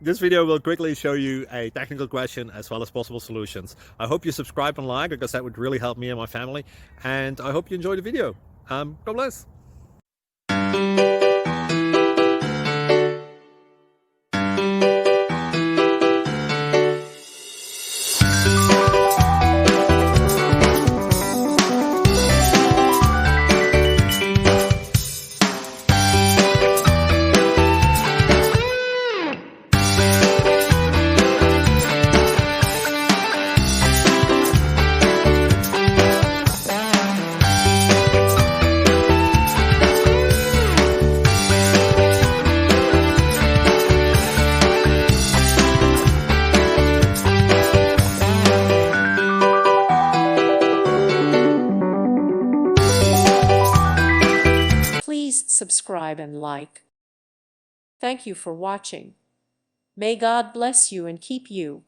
This video will quickly show you a technical question as well as possible solutions. I hope you subscribe and like, because that would really help me and my family. And I hope you enjoy the video. God bless. Please subscribe and like. Thank you for watching. May God bless you and keep you.